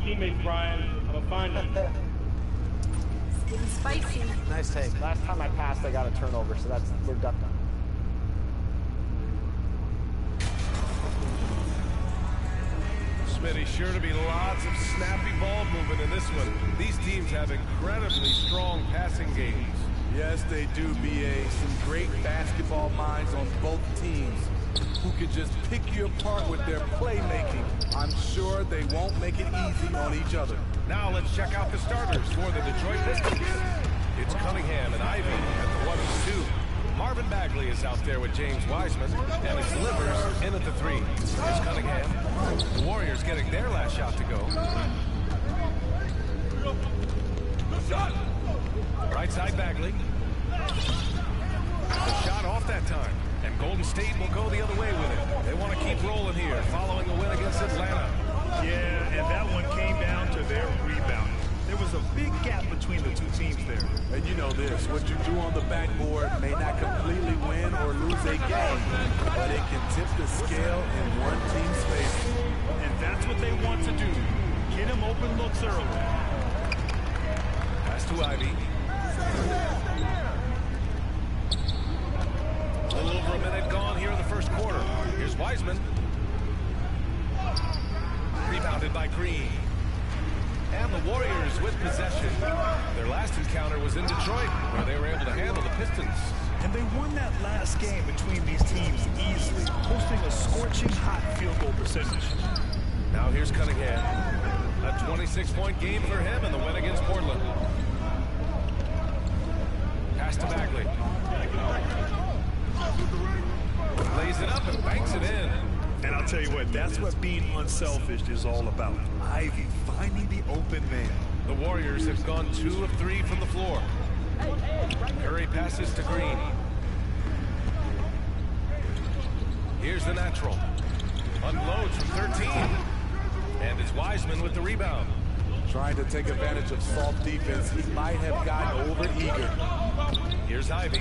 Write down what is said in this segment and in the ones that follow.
teammates, Brian. I'm gonna find them. It's getting spicy. Nice take. Last time I passed, I got a turnover, so we're ducked on. Smitty, sure to be lots of snappy ball movement in this one. These teams have incredibly strong passing games. Yes, they do, BA. Some great basketball minds on both teams who could just pick you apart with their playmaking. I'm sure they won't make it easy on each other. Now let's check out the starters for the Detroit Pistons. It's Cunningham and Ivy at the 1 and 2. Marvin Bagley is out there with James Wiseman, and it's Livers in at the 3. Here's Cunningham. The Warriors getting their last shot to go. Right side Bagley. The shot off that time, and Golden State will go the other way with it. They want to keep rolling here, following a win against Atlanta. Yeah, and that one came down to their rebound. There was a big gap between the two teams there. And you know this, what you do on the backboard may not completely win or lose a game, but it can tip the scale in one team's favor. And that's what they want to do. Get him open looks early. Pass to Ivy. A little over a minute gone here in the first quarter. Here's Wiseman. Rebounded by Green. And the Warriors with possession. Their last encounter was in Detroit, where they were able to handle the Pistons. And they won that last game between these teams easily, posting a scorching hot field goal percentage. Now here's Cunningham. A 26-point game for him in the win against Portland. Pass to Bagley. Lays it up and banks it in. And I'll tell you what, that's what being unselfish is all about. Ivy finding the open man. The Warriors have gone 2 of 3 from the floor. Curry passes to Green. Here's the natural. Unloads from 13. And it's Wiseman with the rebound. Trying to take advantage of soft defense, he might have gotten over-eager. Here's Ivy.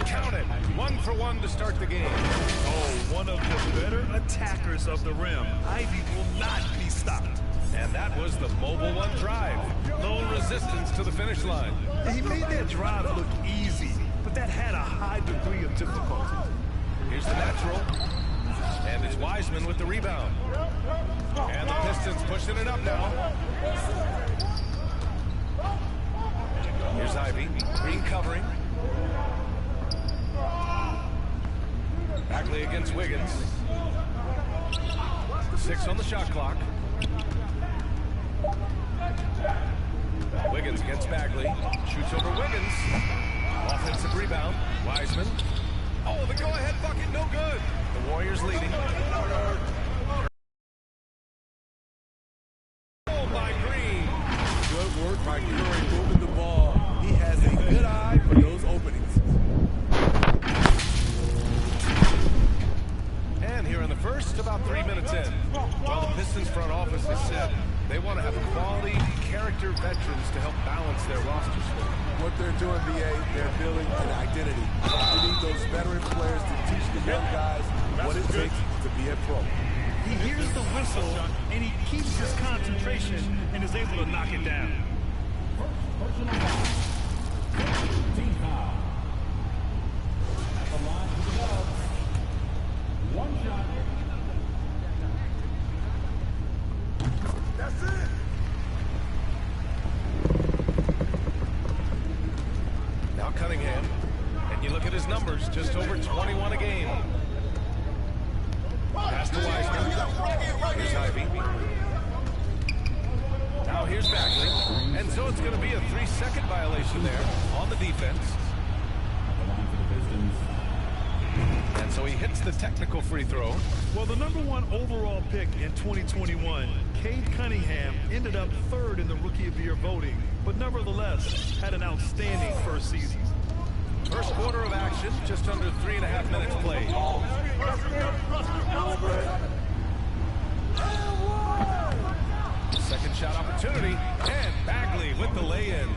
Count it. 1 for 1 to start the game. Oh, one of the better attackers of the rim. Ivy will not be stopped. And that was the mobile one drive. No resistance to the finish line. He made that drive look easy, but that had a high degree of difficulty. Here's the natural. And it's Wiseman with the rebound. And the Pistons pushing it up now. Here's Ivy. Green covering. Bagley against Wiggins. 6 on the shot clock. Wiggins against Bagley. Shoots over Wiggins. Offensive rebound. Wiseman. Oh, the go-ahead bucket, no good. The Warriors leading. Oh, by Green. Good work by Curry moving the ball. He has a good eye for those openings. And here in the first, about 3 minutes in. Well, the Pistons front office has said they want to have quality character veterans to help balance their roster split. What they're doing, BA, they're building an identity. We need those veteran players to teach the young guys what it takes to be a pro. He hears the whistle, and he keeps his concentration and is able to knock it down. Team foul. At the line to the ball. 1 shot. That's it. Now Cunningham. And you look at his numbers, just over 21 a game. Pass to Wiseman. Here's Ivy. Now here's Bagley. And so it's going to be a 3-second violation there on the defense. And so he hits the technical free throw. Well, the #1 overall pick in 2021, Cade Cunningham, ended up 3rd in the Rookie of the Year voting, but nevertheless had an outstanding first season. First quarter of action, just under 3.5 minutes played. Second shot opportunity, and Bagley with the lay-in.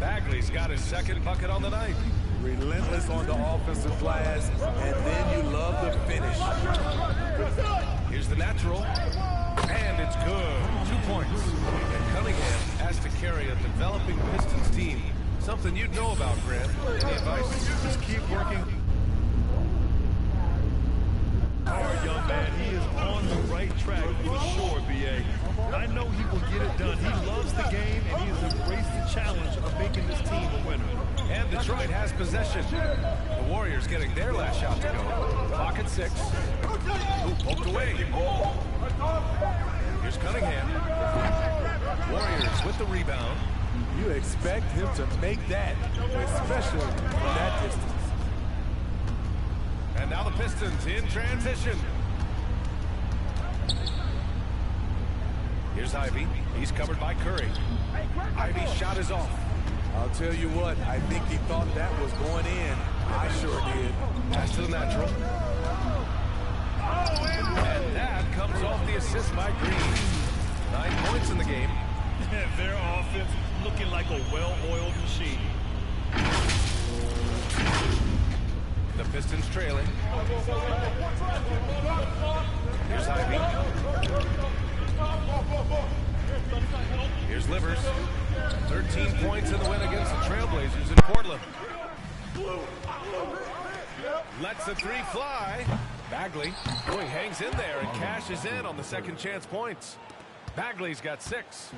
Bagley's got his second bucket on the night. Relentless on the offensive glass, and then you love the finish. Here's the natural, and it's good. 2 points. And Cunningham has to carry a developing Pistons team. Something you'd know about, Grant. Any advice? Just keep working hard, young man. He is on the right track for sure, B.A. I know he will get it done. He loves the game, and he has embraced the challenge of making this team a winner. And Detroit has possession. The Warriors getting their last shot to go. Clock at 6. Ooh, poked away. Here's Cunningham. Warriors with the rebound. You expect him to make that, especially from that distance. And now the Pistons in transition. Here's Ivy. He's covered by Curry. Ivy's shot is off. I'll tell you what, I think he thought that was going in. I sure did. Pass to the natural. And that comes off the assist by Green. 9 points in the game. Their offense looking like a well-oiled machine. The Pistons trailing. Here's Ivy. Here's Livers. 13 points in the win against the Trailblazers in Portland. Lets the three fly. Bagley, boy, hangs in there and cashes in on the second chance points. Bagley's got 6.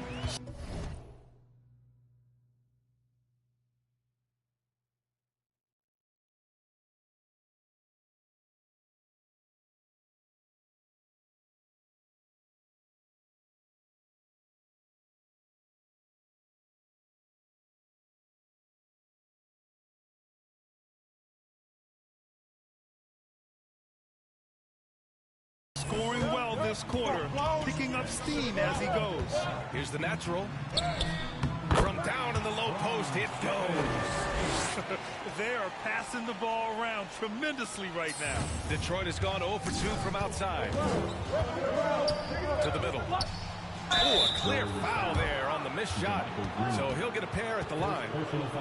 Scoring well this quarter, picking up steam as he goes. Here's the natural. From down in the low post, it goes. They are passing the ball around tremendously right now. Detroit has gone 0 for 2 from outside. To the middle. Oh, a clear foul there on the missed shot. So he'll get a pair at the line.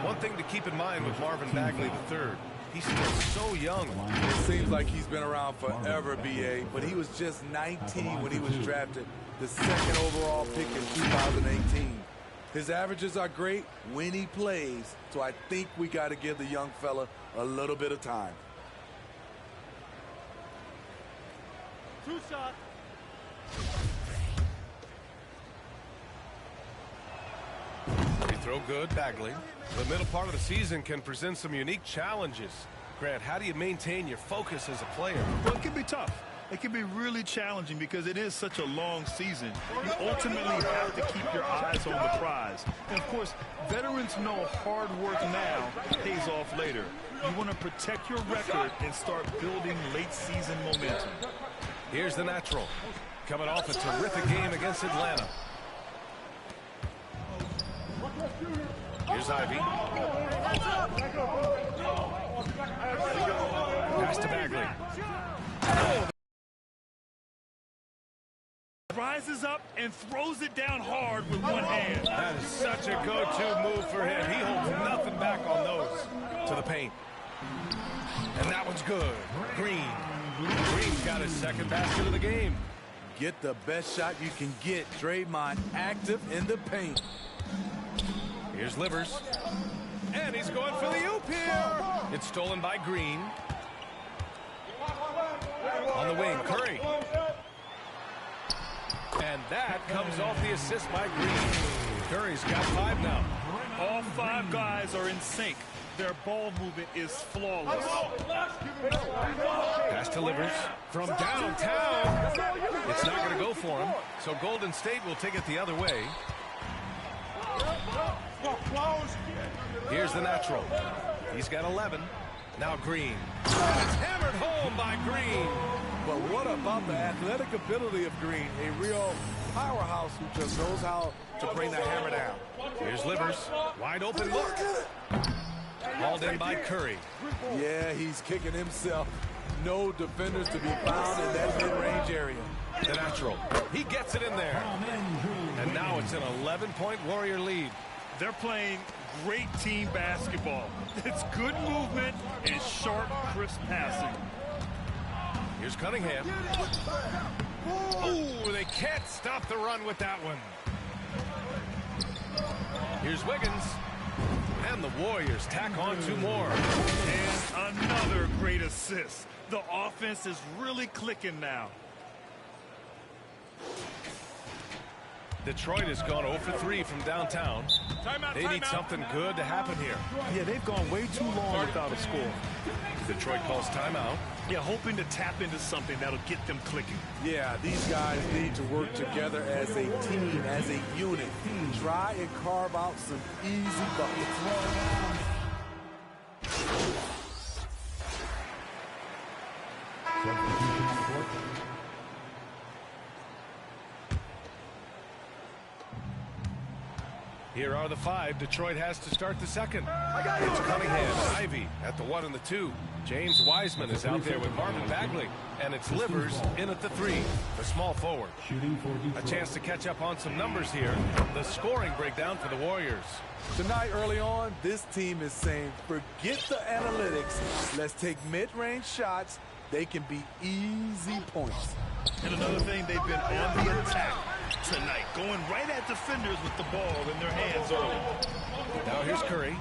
One thing to keep in mind with Marvin Bagley III. He's still so young. It seems like he's been around forever, B.A., but he was just 19 when he was drafted, the second overall pick in 2018. His averages are great when he plays, so I think we got to give the young fella a little bit of time. 2 shots. Free throw good, Bagley. The middle part of the season can present some unique challenges. Grant, how do you maintain your focus as a player? Well, it can be tough. It can be really challenging because it is such a long season. You ultimately have to keep your eyes on the prize. And, of course, veterans know hard work now pays off later. You want to protect your record and start building late-season momentum. Here's the natural. Coming off a terrific game against Atlanta. Here's Ivy. Pass to Bagley. Oh. Rises up and throws it down hard with one hand. That is such a go-to move for him. He holds nothing back on those. To the paint. And that one's good. Green. Green's got his second basket of the game. Get the best shot you can get. Draymond active in the paint. Here's Livers. And he's going for the oop here. It's stolen by Green. On the wing, Curry. And that comes off the assist by Green. Curry's got 5 now. All 5 guys are in sync. Their ball movement is flawless. Pass to Livers from downtown. It's not going to go for him. So Golden State will take it the other way. Here's the natural. He's got 11. Now Green. It's hammered home by Green. But what about the athletic ability of Green? A real powerhouse who just knows how to bring the hammer down. Here's Livers. Wide open look. Hauled in by Curry. Yeah, he's kicking himself. No defenders to be found in that mid-range area. The natural. He gets it in there. And now it's an 11-point Warrior lead. They're playing great team basketball. It's good movement and sharp, crisp passing. Here's Cunningham. Oh, they can't stop the run with that one. Here's Wiggins. And the Warriors tack on 2 more. And another great assist. The offense is really clicking now. Detroit has gone 0 for 3 from downtown. They need something good to happen here. Yeah, they've gone way too long without a score. Detroit calls timeout. Yeah, hoping to tap into something that'll get them clicking. Yeah, these guys need to work together as a team, as a unit. Try and carve out some easy buckets. Here are the 5 Detroit has to start the second. It's Cunningham and Ivy at the 1 and the 2. James Wiseman is out there with Marvin Bagley. And it's Livers in at the 3, the small forward. A chance to catch up on some numbers here. The scoring breakdown for the Warriors. Tonight, early on, this team is saying, forget the analytics. Let's take mid-range shots. They can be easy points. And another thing, they've been on the attack tonight, going right at defenders with the ball in their hands early. Now here's Curry.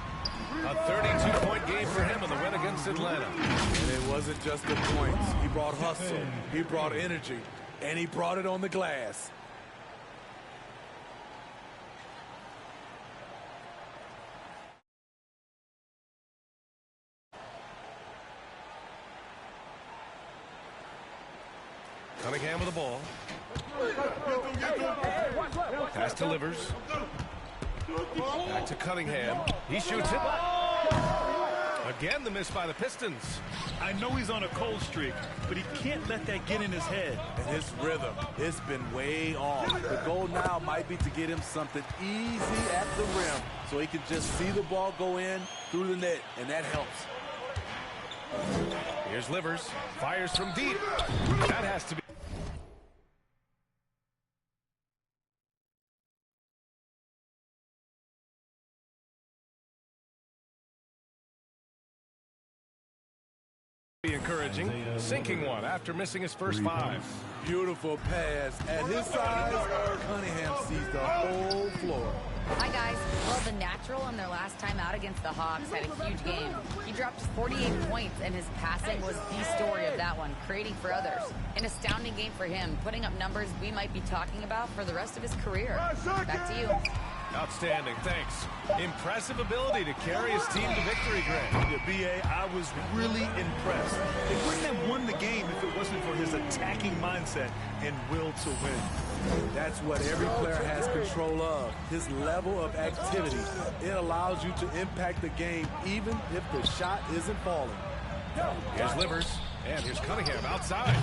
A 32-point game for him in the win against Atlanta. And it wasn't just the points. He brought hustle, he brought energy, and he brought it on the glass. Cunningham with the ball. Pass to Livers. Back to Cunningham. He shoots it. Again, the miss by the Pistons. I know he's on a cold streak, but he can't let that get in his head. And his rhythm, it's been way off. The goal now might be to get him something easy at the rim so he can just see the ball go in through the net, and that helps. Here's Livers. Fires from deep. That has to be. Encouraging, sinking one after missing his first 5. Beautiful pass. At his size, Cunningham sees the whole floor. Hi, guys. Well, the natural on their last time out against the Hawks had a huge game. He dropped 48 points, and his passing was the story of that one, creating for others. An astounding game for him, putting up numbers we might be talking about for the rest of his career. Back to you. Outstanding, thanks. Impressive ability to carry his team to victory, Greg. Yeah, B.A., I was really impressed. They wouldn't have won the game if it wasn't for his attacking mindset and will to win. That's what every player has control of, his level of activity. It allows you to impact the game even if the shot isn't falling. Here's Livers, and here's Cunningham outside.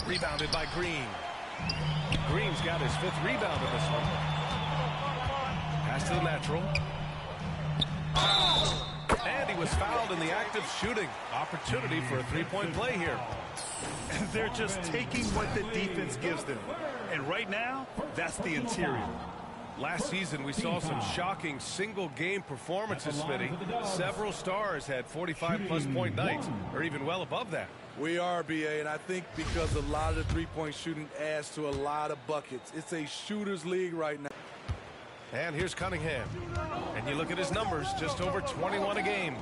Rebounded by Green. Green's got his 5th rebound in this one. Pass to the natural. And he was fouled in the act of shooting. Opportunity for a 3-point play here. And they're just taking what the defense gives them. And right now, that's the interior. Last season, we saw some shocking single-game performances, Smitty. Several stars had 45-plus point nights, or even well above that. We are, B.A., and I think because a lot of the three-point shooting adds to a lot of buckets. It's a shooter's league right now. And here's Cunningham. And you look at his numbers, just over 21 a game.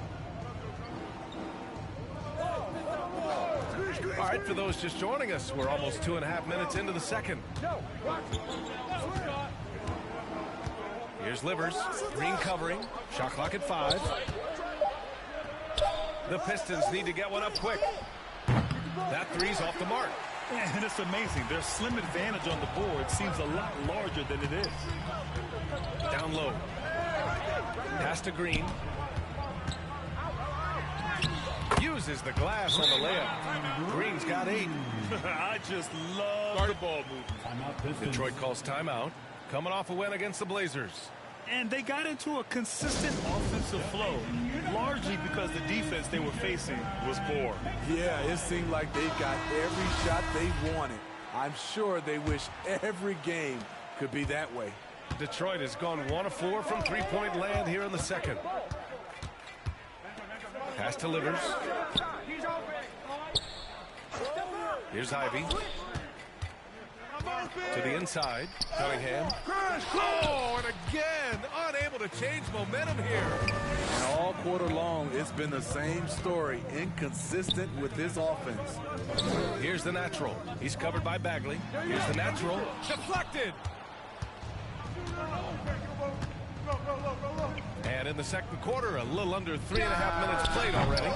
All right, for those just joining us, we're almost 2.5 minutes into the second. Here's Livers. Green covering. Shot clock at 5. The Pistons need to get one up quick. That three's off the mark. And it's amazing. Their slim advantage on the board seems a lot larger than it is. Down low. Pass to Green. Uses the glass on the layup. Green's got 8. I just love the ball movement. Detroit calls timeout. Coming off a win against the Blazers. And they got into a consistent offensive flow, largely because the defense they were facing was poor. Yeah, it seemed like they got every shot they wanted. I'm sure they wish every game could be that way. Detroit has gone 1 of 4 from 3-point land here in the second. Pass to Livers. Here's Ivy. To the inside, Cunningham. Oh, and again, unable to change momentum here. And all quarter long, it's been the same story, inconsistent with this offense. Here's the natural. He's covered by Bagley. Here's the natural. Deflected. And in the second quarter, a little under 3.5 minutes played already.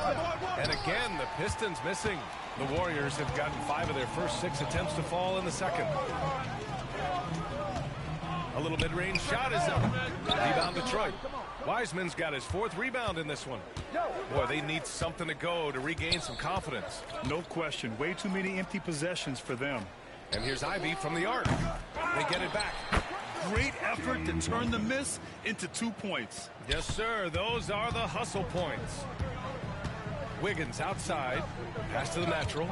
And again, the Pistons missing. The Warriors have gotten 5 of their first 6 attempts to fall in the second. A little mid-range shot is up. Rebound Detroit. Wiseman's got his 4th rebound in this one. Boy, they need something to go to regain some confidence. No question. Way too many empty possessions for them. And here's Ivy from the arc. They get it back. Great effort to turn the miss into 2 points. Yes, sir. Those are the hustle points. Wiggins outside. Pass to the natural.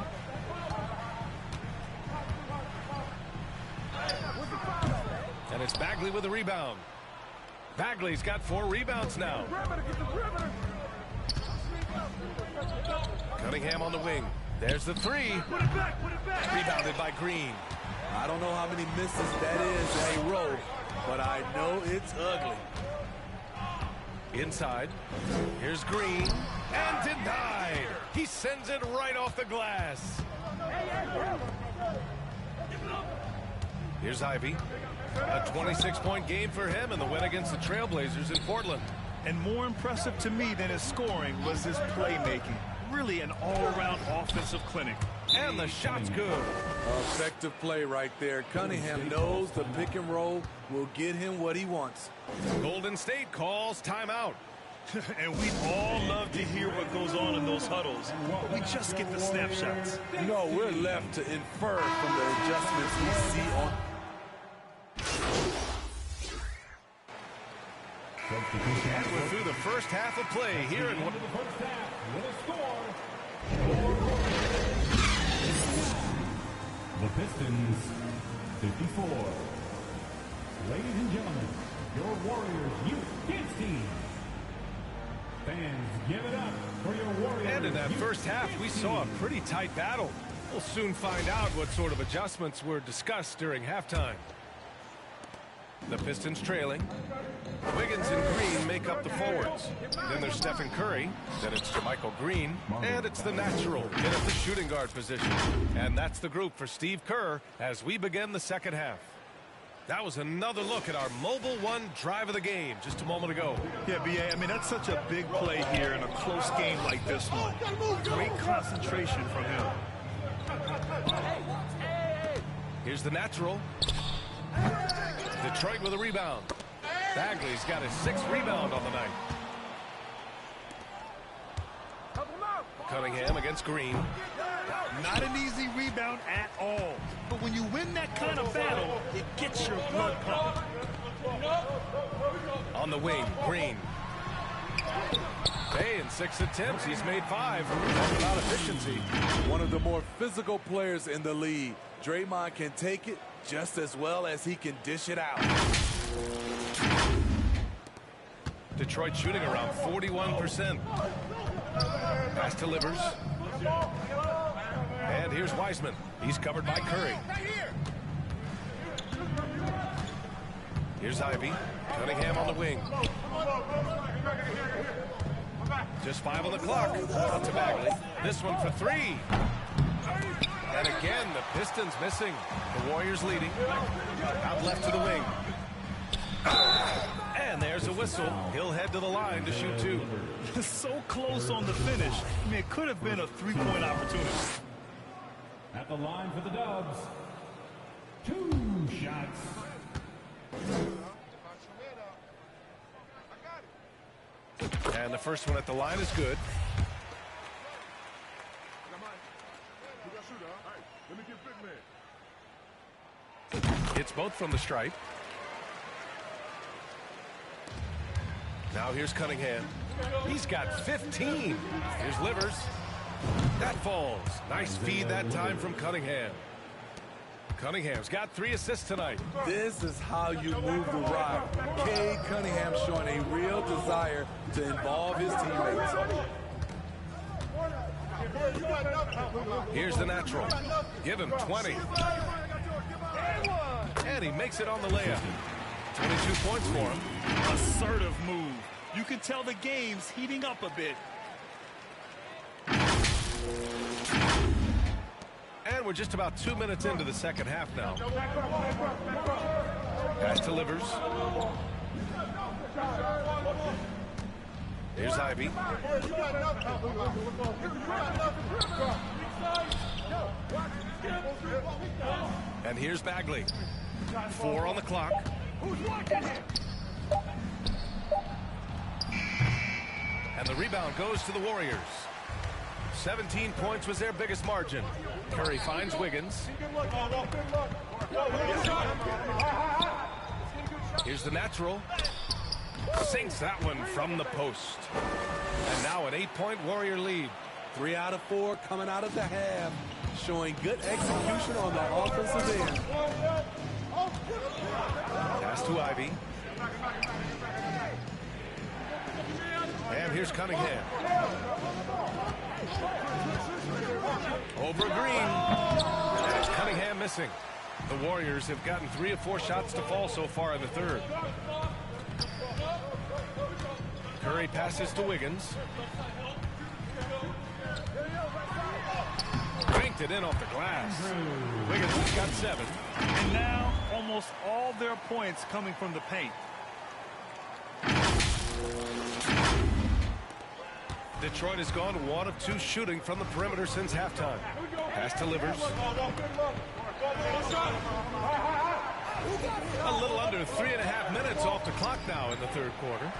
And it's Bagley with a rebound. Bagley's got 4 rebounds now. Cunningham on the wing. There's the 3. Rebounded by Green. I don't know how many misses that is in a row, but I know it's ugly. Inside. Here's Green. And denied. He sends it right off the glass. Here's Ivy. A 26-point game for him in the win against the Trailblazers in Portland. And more impressive to me than his scoring was his playmaking. Really an all-around offensive clinic. And the shot's good. Effective play right there. Cunningham knows the pick and roll will get him what he wants. Golden State calls timeout. And we all love to hear what goes on in those huddles. We just get the snapshots. No, we're left to infer from the adjustments we see on. And we're through the first half of play here in the first half with a score. The Pistons 54. Ladies and gentlemen, your Warriors youth dance team. Fans, give it up for your Warriors. And in that first half, we saw a pretty tight battle. We'll soon find out what sort of adjustments were discussed during halftime. The Pistons trailing. Wiggins and Green make up the forwards. Then there's Stephen Curry. Then it's JaMychal Green. And it's the natural in at the shooting guard position. And that's the group for Steve Kerr as we begin the second half. That was another look at our Mobile One drive of the game just a moment ago. Yeah, B.A., I mean, that's such a big play here in a close game like this one. Great concentration from him. Here's the natural. Detroit with a rebound. Bagley's got his 6th rebound on the night. Cunningham against Green. Not an easy rebound at all. But when you win that kind of battle, it gets your blood pumping. On the wing, Green. Hey, in 6 attempts, he's made 5. That's about efficiency. One of the more physical players in the league. Draymond can take it just as well as he can dish it out. Detroit shooting around 41%. Pass to Livers. And here's Wiseman. He's covered by Curry. Here's Ivy. Cunningham on the wing. Just 5 on the clock. Out to Bagley. This one for 3. And again, the Pistons missing. The Warriors leading. Out left to the wing. And there's a whistle. He'll head to the line to shoot 2. So close on the finish. I mean, it could have been a 3-point opportunity. At the line for the Dubs. 2 shots. And the first one at the line is good. Hits both from the stripe. Now here's Cunningham. He's got 15. Here's Livers. That falls. Nice feed that time from Cunningham. Cunningham's got 3 assists tonight. This is how you move the rock. Cade Cunningham showing a real desire to involve his teammates. Here's the natural. Give him 20. And he makes it on the layup. 22 points for him. Assertive move. You can tell the game's heating up a bit. And we're just about 2 minutes into the second half now. Pass to Livers. Here's Ivy. And here's Bagley. 4 on the clock. And the rebound goes to the Warriors. 17 points was their biggest margin. Curry finds Wiggins. Here's the natural. Sinks that one from the post. And now an 8-point Warrior lead. 3 out of 4 coming out of the half, showing good execution on the offensive end. Pass to Ivy. And here's Cunningham. Over Green. And it's Cunningham missing. The Warriors have gotten 3 of 4 shots to fall so far in the third. Curry passes to Wiggins. Banked it in off the glass. Wiggins has got 7. And now almost all their points coming from the paint. Detroit has gone 1 of 2 shooting from the perimeter since halftime. Pass to Livers. A little under 3.5 minutes off the clock now in the third quarter.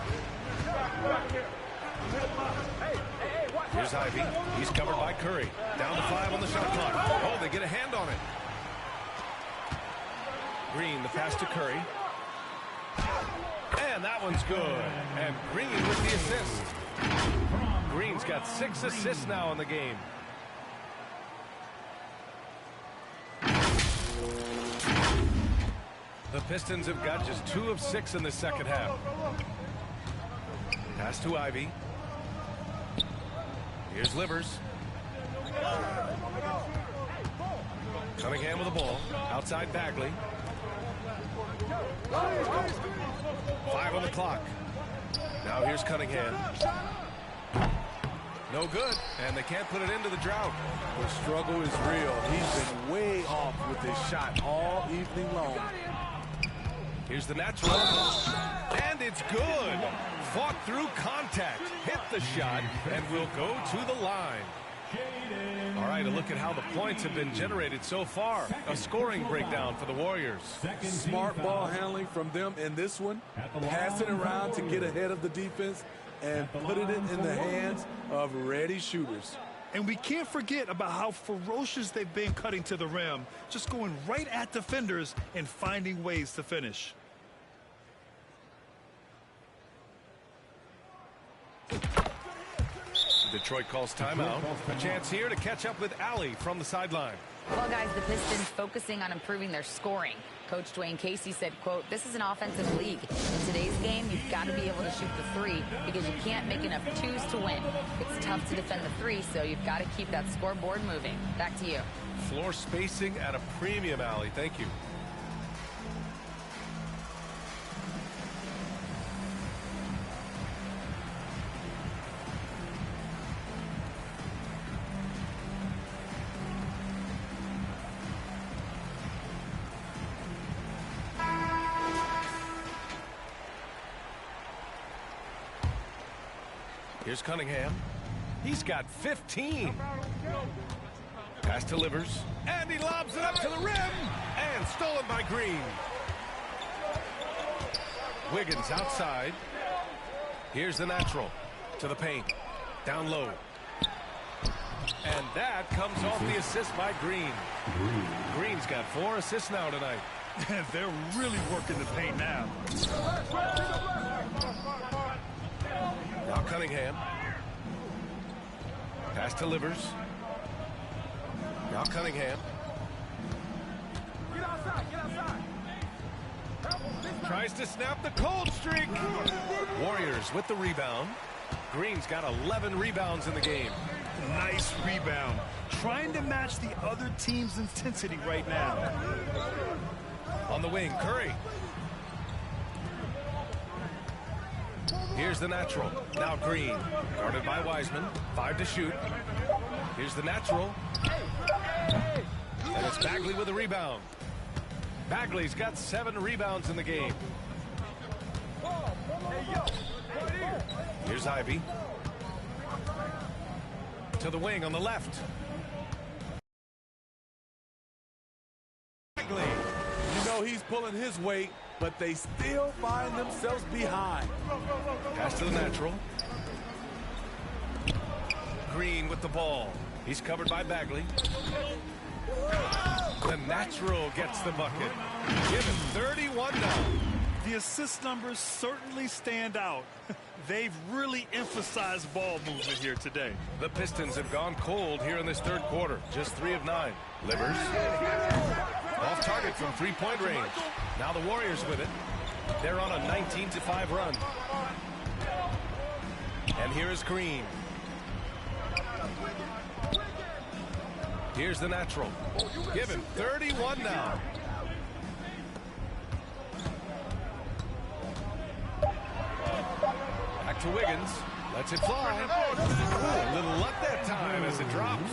Here's Ivy. He's covered by Curry. Down to 5 on the shot clock. Oh, they get a hand on it. Green, the pass to Curry. And that one's good. And Green with the assist. Green's got 6 assists now in the game. The Pistons have got just 2 of 6 in the second half. Pass to Ivy. Here's Livers. Cunningham with the ball. Outside Bagley. 5 on the clock. Now here's Cunningham. No good, and they can't put it into the drought. The struggle is real. He's been way off with his shot all evening long. Here's the natural. And it's good. Fought through contact. Hit the shot, and will go to the line. All right, a look at how the points have been generated so far. A scoring breakdown for the Warriors. Smart ball handling from them in this one. Passing around to get ahead of the defense and put it in the hands of ready shooters. And we can't forget about how ferocious they've been cutting to the rim, just going right at defenders and finding ways to finish. Detroit calls timeout. A chance here to catch up with Allie from the sideline. Well, guys, the Pistons focusing on improving their scoring. Coach Dwayne Casey said, quote, "This is an offensive league. In today's game, you've got to be able to shoot the 3 because you can't make enough 2s to win. It's tough to defend the 3, so you've got to keep that scoreboard moving." Back to you. Floor spacing at a premium, Allie. Thank you. Here's Cunningham. He's got 15. Pass to Livers. And he lobs it up to the rim. And stolen by Green. Wiggins outside. Here's the natural. To the paint. Down low. And that comes off the assist by Green. Green's got 4 assists now tonight. They're really working the paint now. Now Cunningham. Pass to Livers. Now Cunningham. Tries to snap the cold streak. Warriors with the rebound. Green's got 11 rebounds in the game. Nice rebound. trying to match the other team's intensity right now. On the wing, Curry. Here's the natural. Now Green. Guarded by Wiseman. 5 to shoot. Here's the natural. And it's Bagley with a rebound. Bagley's got 7 rebounds in the game. Here's Ivy. To the wing on the left. Bagley. You know he's pulling his weight, but they still find themselves behind. Pass to the natural. Green with the ball. He's covered by Bagley. The natural gets the bucket. Give him 31 now. The assist numbers certainly stand out. They've really emphasized ball movement here today. The Pistons have gone cold here in this third quarter. Just 3 of 9. Livers. Off target from 3-point range. Now the Warriors with it. They're on a 19-5 run. And here is Green. Here's the natural. Give him 31 now. Back to Wiggins. Lets it fly. Ooh, a little luck that time as it drops.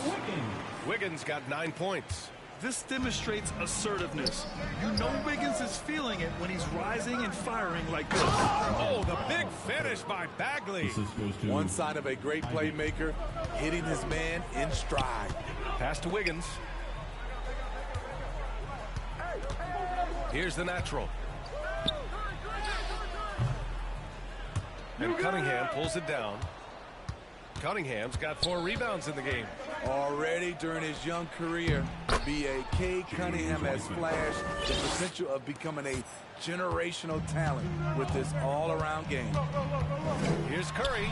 Wiggins got 9 points. This demonstrates assertiveness. You know Wiggins is feeling it when he's rising and firing like this. Oh, the big finish by Bagley. One sign of a great playmaker, hitting his man in stride. Pass to Wiggins. Here's the natural. And Cunningham pulls it down. Cunningham's got 4 rebounds in the game. Already during his young career, B.A.K. Cunningham has flashed the potential of becoming a generational talent with this all-around game. Here's Curry.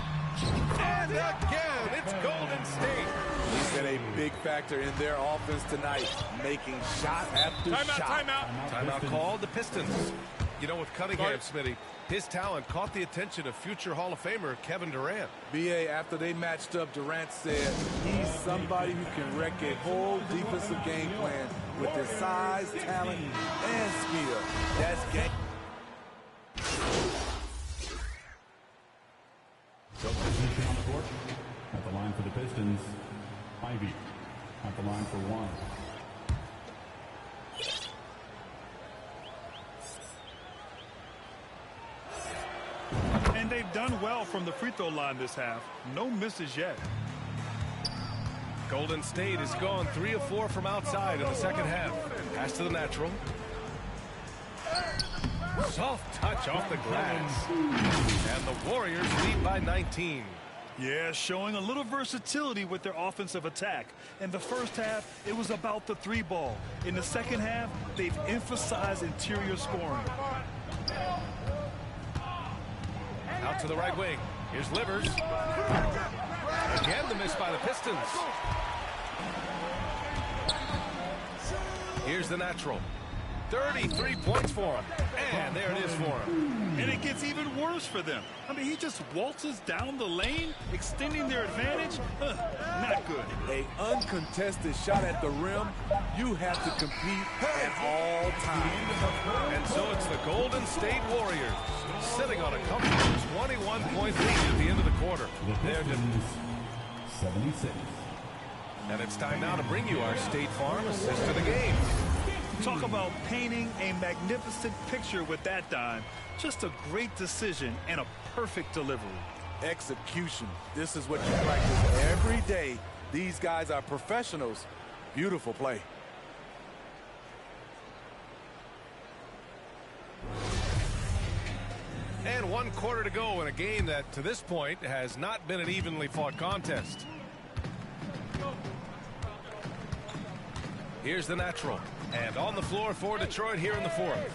And again, it's Golden State. He's been a big factor in their offense tonight, making shot after shot. Timeout called. The Pistons. You know, with Cunningham, Smitty, his talent caught the attention of future Hall of Famer Kevin Durant. B.A., after they matched up, Durant said he's somebody who can wreck a whole defensive game plan with his size, talent, and skill. That's game. Substitution on the court. At the line for the Pistons, Ivy. At the line for 1. And they've done well from the free throw line this half. No misses yet. Golden State has gone 3 of 4 from outside in the second half. Pass to the natural. Soft touch off the glass. And the Warriors lead by 19. Yeah, showing a little versatility with their offensive attack. In the first half, it was about the 3 ball. In the second half, they've emphasized interior scoring. Out to the right wing. Here's Livers. Again, the miss by the Pistons. Here's the natural. 33 points for him. And there it is for him. And it gets even worse for them. I mean, he just waltzes down the lane, extending their advantage. Not good. An uncontested shot at the rim, you have to compete at all times. And so it's the Golden State Warriors sitting on a comfortable 21-point lead at the end of the quarter. The Pistons, 76. And it's time now to bring you our State Farm assist of the game. Talk about painting a magnificent picture with that dime. Just a great decision and a perfect delivery. Execution. This is what you practice every day. These guys are professionals. Beautiful play. And 1 quarter to go in a game that, to this point, has not been an evenly fought contest. Here's the natural. And on the floor for Detroit here in the 4th.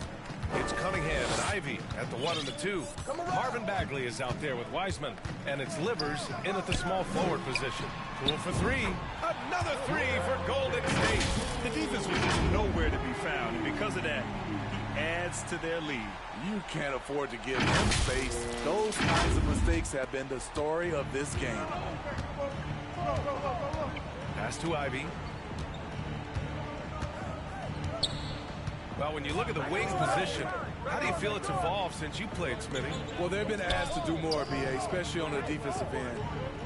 It's Cunningham and Ivy at the 1 and the 2. Marvin Bagley is out there with Wiseman. And it's Livers in at the small forward position. Cool for 3. Another 3 for Golden State. The defense was just nowhere to be found. And because of that, he adds to their lead. You can't afford to give him space. Those kinds of mistakes have been the story of this game. Pass to Ivy. Well, when you look at the wing position, how do you feel it's evolved since you played, Smitty? Well, they've been asked to do more, BA, especially on the defensive end.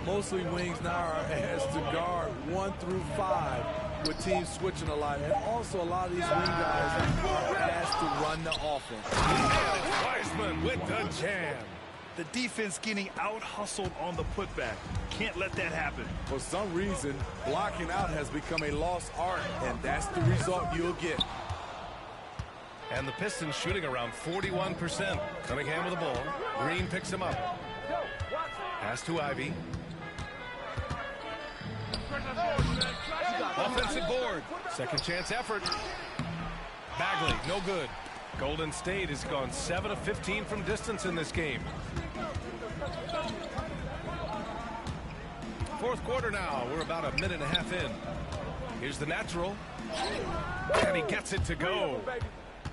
Mostly wings now are asked to guard 1 through 5 with teams switching a lot. And also a lot of these wing guys are asked to run the offense. Wiseman with the jam. The defense getting out-hustled on the putback. Can't let that happen. For some reason, blocking out has become a lost art, and that's the result you'll get. And the Pistons shooting around 41%. Cunningham with the ball. Green picks him up. Pass to Ivy. Offensive board. Second chance effort. Bagley, no good. Golden State has gone 7 of 15 from distance in this game. Fourth quarter now. We're about a minute and a half in. Here's the natural. And he gets it to go.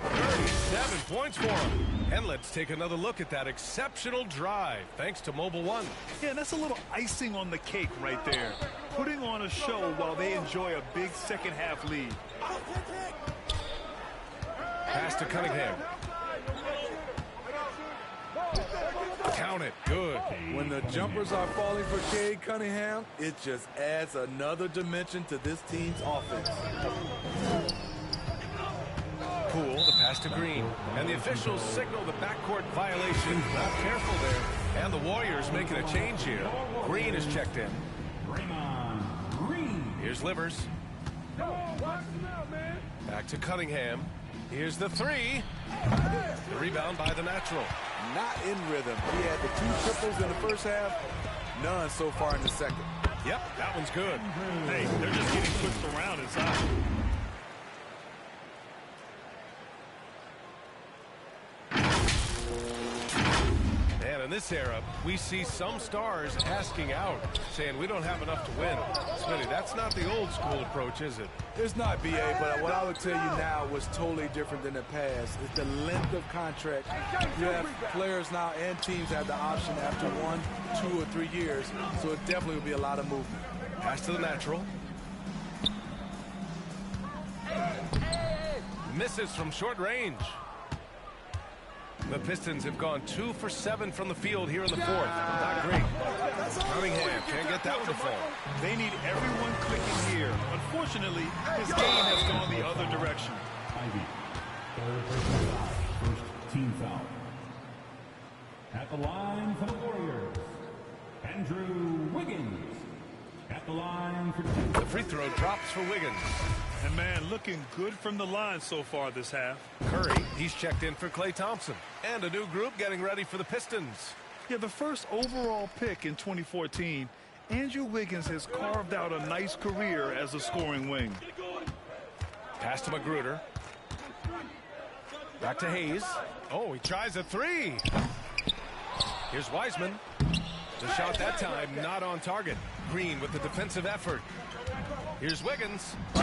37 points for him. And let's take another look at that exceptional drive, thanks to Mobile One. Yeah, that's a little icing on the cake right there. Putting on a show while they enjoy a big second half lead. Pass to Cunningham. Count it. Good. When the jumpers are falling for Cade Cunningham, it just adds another dimension to this team's offense. Poole, the pass to Green. And the officials signal the backcourt violation. Not careful there. And the Warriors making a change here. Green is checked in. Here's Livers. Back to Cunningham. Here's the three. The rebound by the natural. Not in rhythm. He had the 2 triples in the first half. None so far in the second. Yep, that one's good. Hey, they're just getting pushed around inside. And in this era, we see some stars asking out, saying we don't have enough to win. Smitty, that's not the old school approach, is it? It's not, BA, but what I would tell you now was totally different than the past. It's the length of contract. You have players now and teams have the option after 1, 2, or 3 years, so it definitely will be a lot of movement. Pass to the natural. Misses from short range. The Pistons have gone 2 for 7 from the field here in the fourth. Not great. Cunningham can't get that one to fall. They need everyone clicking here. Unfortunately, his game has gone the other direction. Ivy, third personal foul, first team foul. At the line for the Warriors, Andrew Wiggins. At the line for the free throw drops for Wiggins. And man, looking good from the line so far this half. Curry, he's checked in for Klay Thompson. And a new group getting ready for the Pistons. Yeah, the first overall pick in 2014, Andrew Wiggins has carved out a nice career as a scoring wing. Pass to Magruder. Back to Hayes. Oh, he tries a three. Here's Wiseman. The shot that time not on target. Green with the defensive effort. Here's Wiggins. Oh,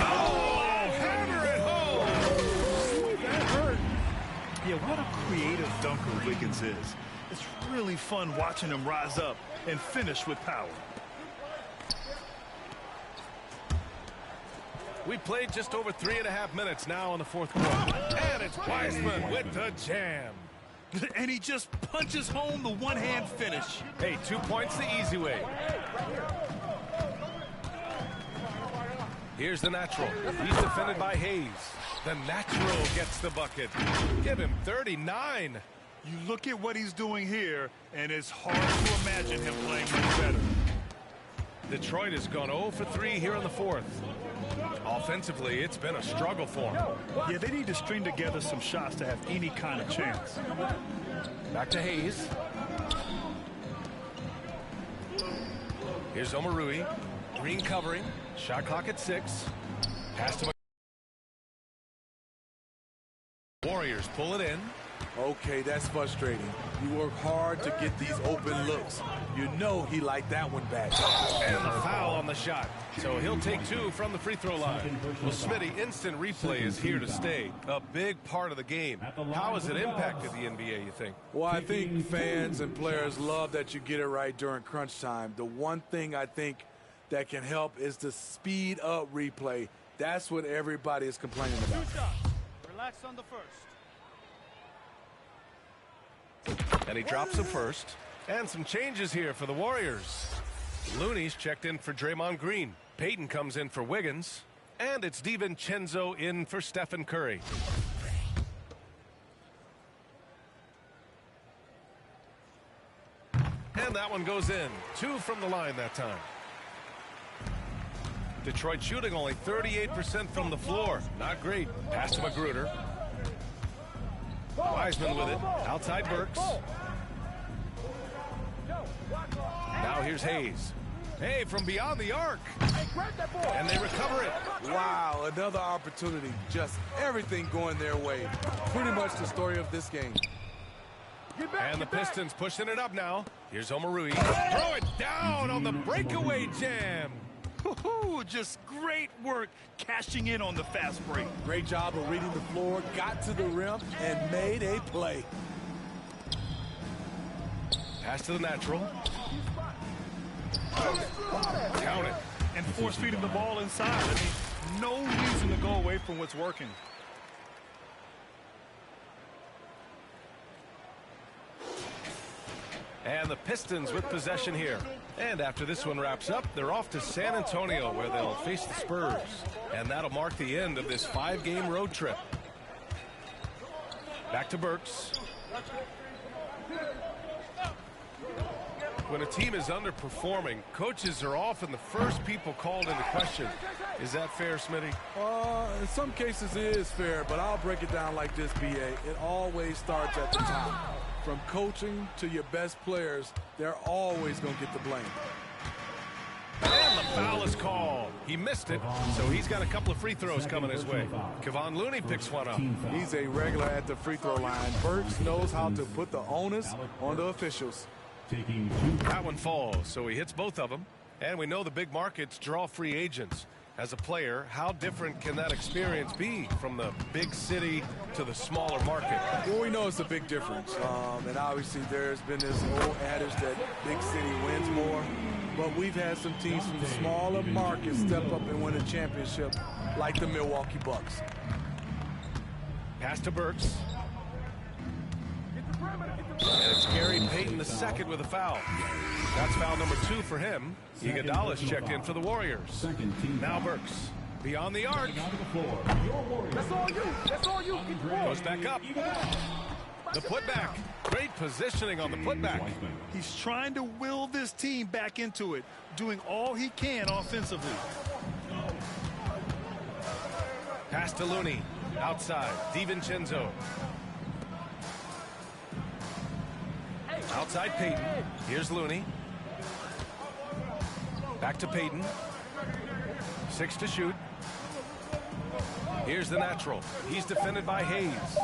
hammer it home. That hurt. Yeah, what a creative dunker Wiggins is. It's really fun watching him rise up and finish with power. We played just over 3.5 minutes now in the fourth quarter. And it's Wiseman with the jam. And he just punches home the one-hand finish. Hey, 2 points the easy way. Here's the natural. He's defended by Hayes. The natural gets the bucket. Give him 39. You look at what he's doing here, and it's hard to imagine him playing much better. Detroit has gone 0 for 3 here in the fourth. Offensively, it's been a struggle for him. Yeah, they need to string together some shots to have any kind of chance. Back to Hayes. Here's Omarui. Green covering. Shot clock at 6. Pass to Warriors pull it in. Okay, that's frustrating. You work hard to get these open looks. You know he liked that one back. And the foul on the shot. So he'll take 2 from the free throw line. Well, Smitty, instant replay is here to stay. A big part of the game. How has it impacted the NBA, you think? Well, I think fans and players love that you get it right during crunch time. The one thing I think that can help is the speed up replay. That's what everybody is complaining about. Relax on the first. And he drops the first. And some changes here for the Warriors. Looney's checked in for Draymond Green. Payton comes in for Wiggins. And it's DiVincenzo in for Stephen Curry. And that one goes in. 2 from the line that time. Detroit shooting only 38% from the floor. Not great. Pass to Magruder. Wiseman with it. Outside Burks. Now here's Hayes. Hey, from beyond the arc. And they recover it. Wow, another opportunity. Just everything going their way. Pretty much the story of this game. And the Pistons pushing it up now. Here's Omarui. Throw it down on the breakaway jam. Just great work cashing in on the fast break. Great job of reading the floor, got to the rim, and made a play. Pass to the natural. Count it. And force feeding the ball inside. I mean, no reason to go away from what's working. And the Pistons with possession here. And after this one wraps up, they're off to San Antonio where they'll face the Spurs. And that'll mark the end of this 5-game road trip. Back to Burks. When a team is underperforming, coaches are often the first people called into question. Is that fair, Smitty? In some cases it is fair, but I'll break it down like this, BA. It always starts at the top. From coaching to your best players, they're always going to get the blame. And the foul is called. He missed it, so he's got a couple of free throws coming his way. Kevon Looney picks one up. He's a regular at the free throw line. Burks knows how to put the onus on the officials. That one falls, so he hits both of them. And we know the big markets draw free agents. As a player, how different can that experience be from the big city to the smaller market? Well, we know it's a big difference. And obviously there's been this old adage that big city wins more. But we've had some teams from smaller markets step up and win a championship, like the Milwaukee Bucks. Pass to Burks. And it's Gary Payton II with a foul. That's foul number 2 for him. Iguodala's checked in for the Warriors. Now Burks. Beyond the arc. That's all you. That's all you. Goes back up. The putback. Great positioning on the putback. He's trying to will this team back into it, doing all he can offensively. Pass to Looney. Outside. DiVincenzo. Outside Payton. Here's Looney. Back to Payton. 6 to shoot. Here's the natural. He's defended by Hayes.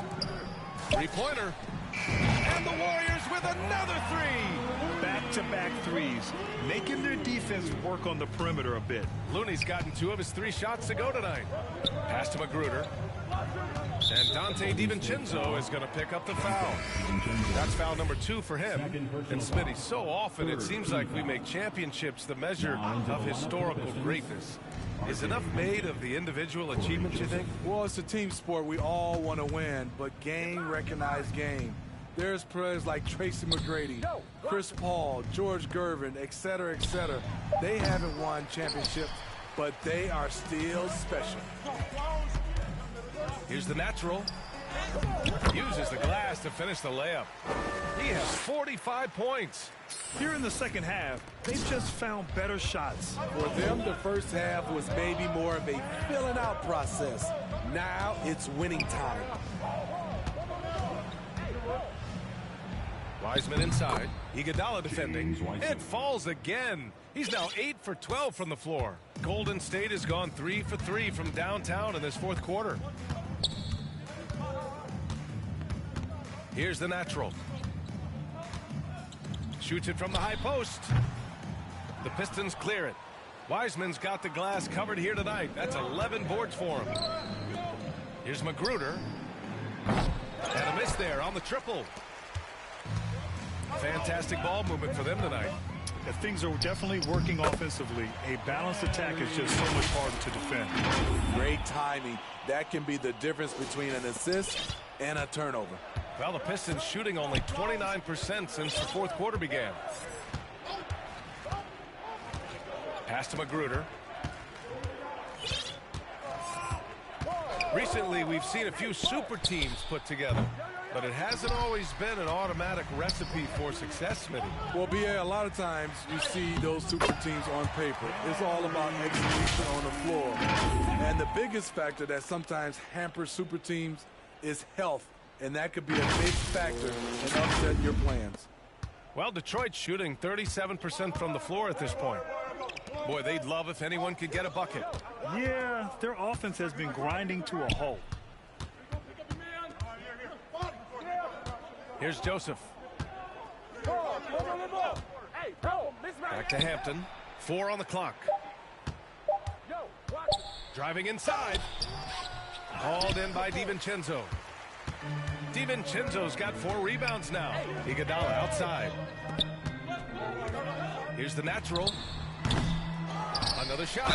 3-pointer. And the Warriors with another 3. Back-to-back threes, making their defense work on the perimeter a bit. Looney's gotten 2 of his 3 shots to go tonight. Pass to Magruder. And Dante DiVincenzo is going to pick up the foul. That's foul number 2 for him. And Smitty, so often it seems like we make championships the measure of historical greatness. Is enough made of the individual achievements, you think? Well, it's a team sport. We all want to win, but game recognized game. There's players like Tracy McGrady, Chris Paul, George Gervin, etc., etc. They haven't won championships, but they are still special. Here's the natural. Uses the glass to finish the layup. He has 45 points. Here in the second half, they just found better shots. For them, the first half was maybe more of a filling out process. Now it's winning time. Wiseman inside. Iguodala defending. It falls again. He's now 8 for 12 from the floor. Golden State has gone 3 for 3 from downtown in this fourth quarter. Here's the natural. Shoots it from the high post. The Pistons clear it. Wiseman's got the glass covered here tonight. That's 11 boards for him. Here's Magruder. And a miss there on the triple. Fantastic ball movement for them tonight. If things are definitely working offensively, a balanced attack is just so much harder to defend. Great timing. That can be the difference between an assist and a turnover. Well, the Pistons shooting only 29% since the fourth quarter began. Pass to Magruder. Recently, we've seen a few super teams put together, but it hasn't always been an automatic recipe for success, Smitty. Well, BA, a lot of times you see those super teams on paper. It's all about execution on the floor. And the biggest factor that sometimes hampers super teams is health, and that could be a big factor in upsetting your plans. Well, Detroit's shooting 37% from the floor at this point. Boy, they'd love if anyone could get a bucket. Yeah, their offense has been grinding to a halt. Here's Joseph. Back to Hampton. 4 on the clock. Driving inside. Hauled in by DiVincenzo. DiVincenzo's got 4 rebounds now. Iguodala outside. Here's the natural. Another shot.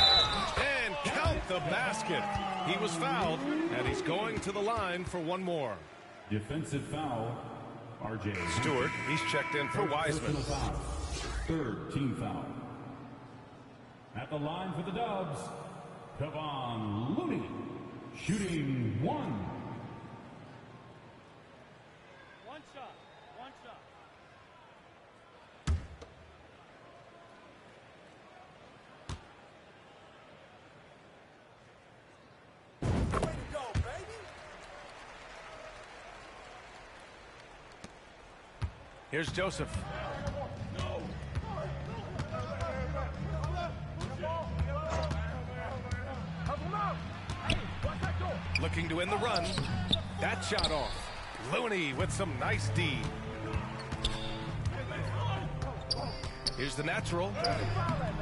And count the basket. He was fouled, and he's going to the line for one more. Defensive foul, R.J. Stewart, he's checked in for Wiseman. Third team foul. At the line for the Dubs, Kevon Looney, shooting 1. One shot. Here's Joseph. Looking to win the run. That shot off. Looney with some nice D. Here's the natural.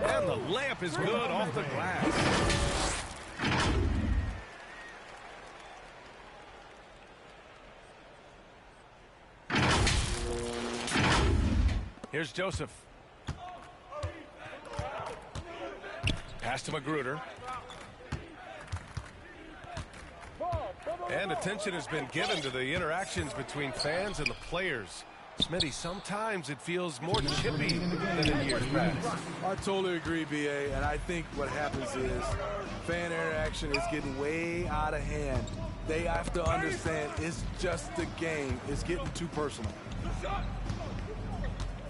And the layup is good off the glass. Here's Joseph. Pass to Magruder. And attention has been given to the interactions between fans and the players. Smitty, sometimes it feels more chippy than in years past. I totally agree, BA, and I think what happens is fan interaction is getting way out of hand. They have to understand it's just a game. It's getting too personal.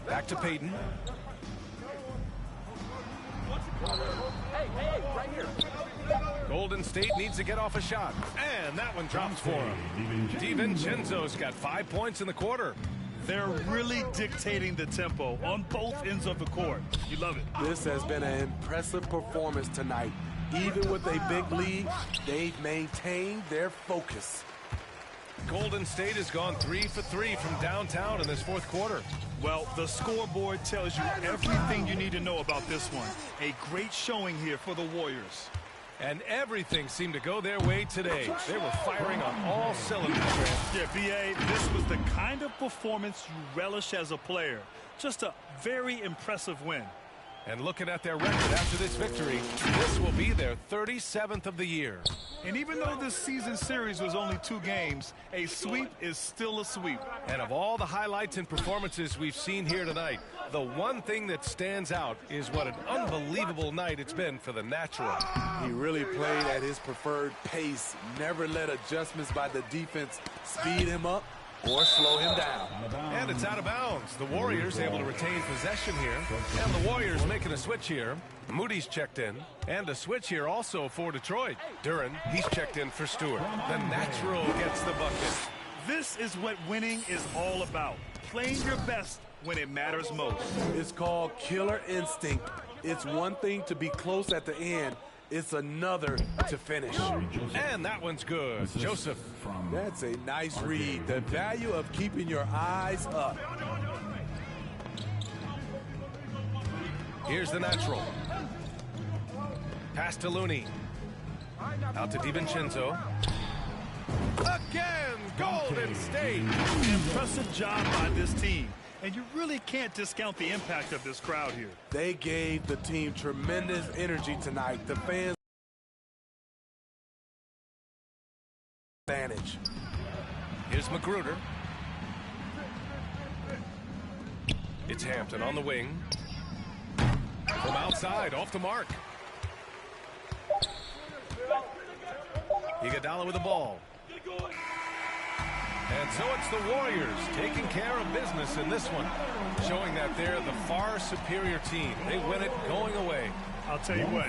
Back to Payton. Hey, right here. Golden State needs to get off a shot. And that one drops for him. DiVincenzo's got 5 points in the quarter. They're really dictating the tempo on both ends of the court. You love it. This has been an impressive performance tonight. Even with a big lead, they've maintained their focus. Golden State has gone 3 for 3 from downtown in this fourth quarter. Well, the scoreboard tells you everything you need to know about this one. A great showing here for the Warriors. And everything seemed to go their way today. They were firing on all cylinders. Yeah, BA, this was the kind of performance you relish as a player. Just a very impressive win. And looking at their record after this victory, this will be their 37th of the year. And even though this season series was only 2 games, a sweep is still a sweep. And of all the highlights and performances we've seen here tonight, the one thing that stands out is what an unbelievable night it's been for the natural. He really played at his preferred pace, never let adjustments by the defense speed him up or slow him down. And it's out of bounds. The Warriors able to retain possession here. And the Warriors making a switch here. Moody's checked in. And a switch here also for Detroit. Duran, he's checked in for Stewart. The natural gets the bucket. This is what winning is all about. Playing your best when it matters most. It's called killer instinct. It's one thing to be close at the end. It's another to finish. And that one's good. Joseph. That's a nice read. The value of keeping your eyes up. Here's the natural. Pass to Looney. Out to DiVincenzo. Again, Golden State. Impressive job by this team. And you really can't discount the impact of this crowd here. They gave the team tremendous energy tonight. The fans advantage. Here's Magruder. It's Hampton on the wing. From outside, off the mark. Iguodala with the ball. And so it's the Warriors taking care of business in this one, showing that they're the far superior team. They win it going away. I'll tell you what,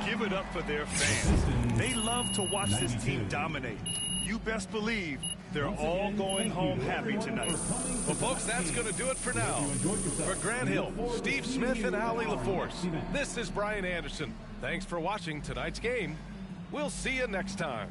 give it up for their fans. They love to watch this team dominate. You best believe they're all going home happy tonight. Well, folks, that's going to do it for now. For Grant Hill, Steve Smith, and Allie LaForce, this is Brian Anderson. Thanks for watching tonight's game. We'll see you next time.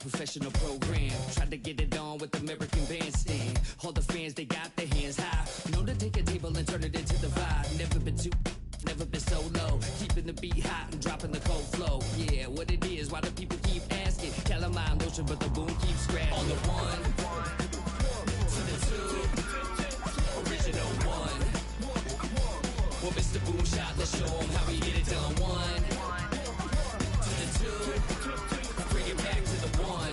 Professional program, tried to get it on with American Bandstand. All the fans, they got their hands high. Known to take a table and turn it into the vibe. Never been so low. Keeping the beat hot and dropping the cold flow. Yeah, what it is, why do people keep asking? Calamine motion, but the boom keeps scratching. On the one, to the two, original one. Well, Mr. Boom Shot, let's show him how we get it done. One, to the two. Bring it back to the one.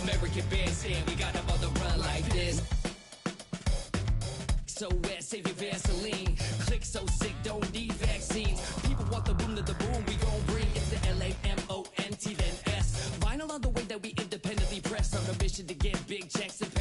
American Bandstand, we got them on the run like this. So wet, save your Vaseline. Click so sick, don't need vaccines. People want the boom to the boom, we gon' bring it to LAMONT then S. Vinyl on the way that we independently press on a mission to get big checks and